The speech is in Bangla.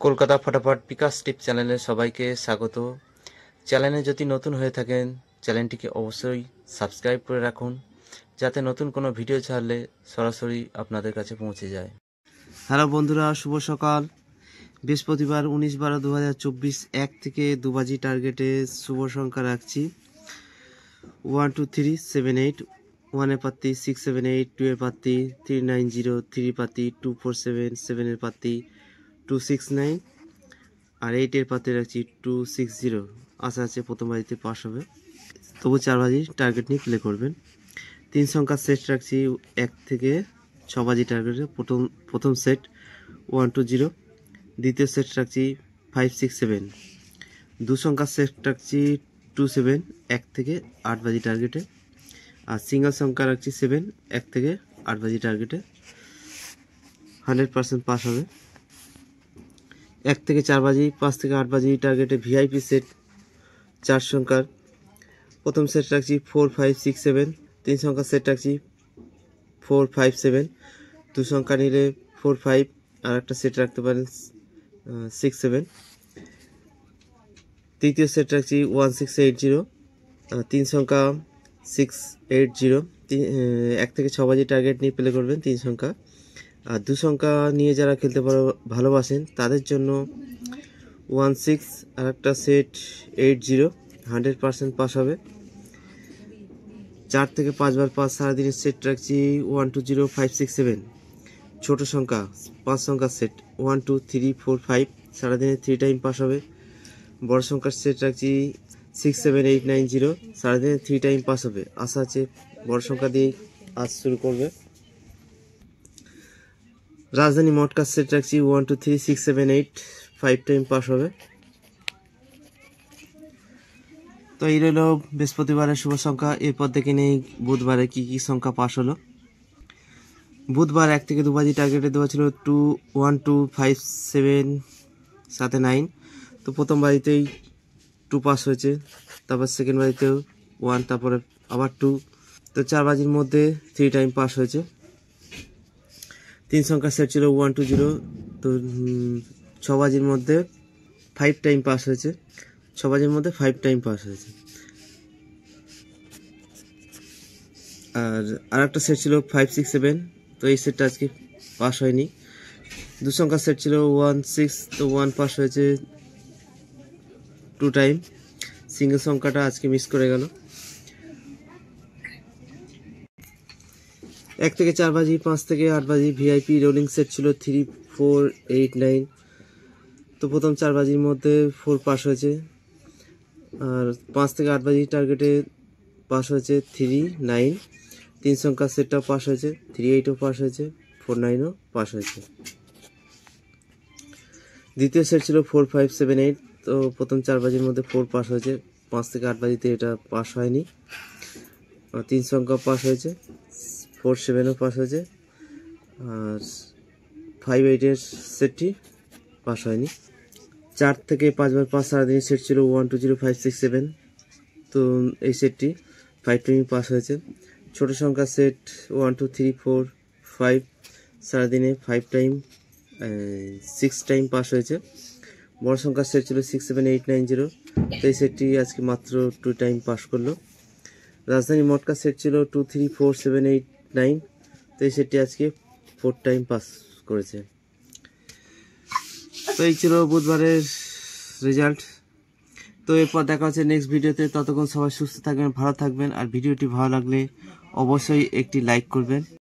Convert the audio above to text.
কলকাতা ফটাফট বিকাশ টিপ চ্যানেলে সবাইকে স্বাগত। চ্যানেলে যদি নতুন হয়ে থাকেন চ্যানেলটিকে অবশ্যই সাবস্ক্রাইব করে রাখুন, যাতে নতুন কোনো ভিডিও ছাড়লে সরাসরি আপনাদের কাছে পৌঁছে যায়। হ্যালো বন্ধুরা, শুভ সকাল। বৃহস্পতিবার 19/12/2024 1 থেকে 2 বাজি টার্গেটে শুভ সংখ্যা রাখছি 1 2 3 7 8, 1 এর পাত্তি 6 7 8, 2 এর পাত্তি 3 9 0, 3 পাত্তি 2 4 7, 7 এর পাত্তি 2 6 9 আর 8 এর পাত্তি রাখছি 2 6 0। আশা আছে প্রথম বাজিতে পাস হবে, তবু 4 বাজি টার্গেট নিয়ে প্লে করবেন। 3 সংখ্যার সেট রাখছি 1 থেকে 6 বাজি টার্গেটে। প্রথম সেট 1 2 0, দ্বিতীয় সেট রাখছি 5 6 7। 2 সংখ্যার সেট রাখছি 2 7, 1 থেকে 8 বাজি টার্গেটে। আর সিঙ্গেল সংখ্যা রাখছি 7, 1 থেকে 8 বাজি টার্গেটে। 100% পাস হবে। 1 থেকে 4 বাজি, 5 থেকে 8 বাজি টার্গেটে ভিআইপি সেট 4 সংখ্যার। প্রথম সেট রাখছি 4 5 6 7। 3 সংখ্যার সেট রাখছি 4 5 7। 2 সংখ্যা নিলে 4 5, আর একটা সেট রাখতে পারেন 6 7। তৃতীয় সেট রাখছি 1 6 8 0। 3 সংখ্যা 6 8 0। 1 থেকে 6 বাজি টার্গেট নিয়ে প্লে করবেন 3 সংখ্যা। আর 2 সংখ্যা নিয়ে যারা খেলতে ভালোবাসেন তাদের জন্য 1 6 আর একটা সেট 8 0, 100% পাস হবে। 4 থেকে 5 বার পাস সারাদিনের সেট রাখছি 1 2 0 5 6 7। ছোট সংখ্যা 5 সংখ্যার সেট 1 2 3 4 5, সারাদিনে 3 টাইম পাস হবে। বড় সংখ্যার সেট রাখছি 6 7 8 9 0, সারাদিনে 3 টাইম পাস হবে। আশা আছে বড় সংখ্যা দিয়ে আজ শুরু করবে। রাজধানী মটকার সেট রাখছি 1 2 3 6 7 8, 5 টাইম পাস হবে। তো এই রইল বৃহস্পতিবারের শুভ সংখ্যা। এরপর দেখে নেই বুধবারে কি কি সংখ্যা পাস হলো। বুধবার 1 থেকে 2 বাজি টার্গেটে দেওয়া ছিল 2 1 2 5 7 সাথে 9। তো প্রথম বাজিতেই 2 পাস হয়েছে, তারপর সেকেন্ড বাজিতেও 1, তারপরে আবার 2। তো 4 বাজির মধ্যে 3 টাইম পাস হয়েছে। 3 সংখ্যার সেট ছিল 1 2 0। তো 6 বাজির মধ্যে 5 টাইম পাস হয়েছে। 6 বাজির মধ্যে 5 টাইম পাস হয়েছে। আর একটা সেট ছিল 5 6 7। তো এই সেটটা আজকে পাস হয়নি। 2 সংখ্যার সেট ছিল 1 6। তো 1 পাস হয়েছে 2 টাইম। সিঙ্গেল সংখ্যাটা আজকে মিস করে গেল। 1 থেকে 4 বাজি, 5 থেকে 8 বাজি ভিআইপি রোলিং সেট ছিল 3 4 8 9। তো প্রথম 4 বাজির মধ্যে 4 পাস হয়েছে। আর 5 থেকে 8 বাজি টার্গেটে পাস হয়েছে 3 9। 3 সংখ্যার সেটটাও পাস হয়েছে, 3 8ও পাস হয়েছে, 4 9ও পাস হয়েছে। দ্বিতীয় সেট ছিল 4 5 7 8। তো প্রথম 4 বাজির মধ্যে 4 পাস হয়েছে। 5 থেকে 8 বাজিতে এটা পাস হয়নি। 3 সংখ্যা পাস হয়েছে, 4 7ও পাস হয়েছে, আর 5 8-এর সেটটি পাস হয়নি। 4 থেকে 5 বার পাস সারাদিনের সেট ছিল 1 2 0 5 6 7। তো এই সেটটি 5 টাইম পাস হয়েছে। ছোট সংখ্যার সেট 1 2 3 4 5, সারাদিনে 5 টাইম 6 টাইম পাস হয়েছে। বড় সংখ্যার সেট ছিল 6 7 8 9 0। তো এই সেটটি আজকে মাত্র 2 টাইম পাস করলো। রাজধানী মটকার সেট ছিল 2 3 4 7 8 9। তো এই সেটটি আজকে 4 টাইম পাস করেছে। তো এই ছিল বুধবারের রেজাল্ট। তো এরপর দেখা হচ্ছে নেক্সট ভিডিওতে। ততক্ষণ সবাই সুস্থ থাকবেন, ভালো থাকবেন। আর ভিডিওটি ভালো লাগলে অবশ্যই একটি লাইক করবেন।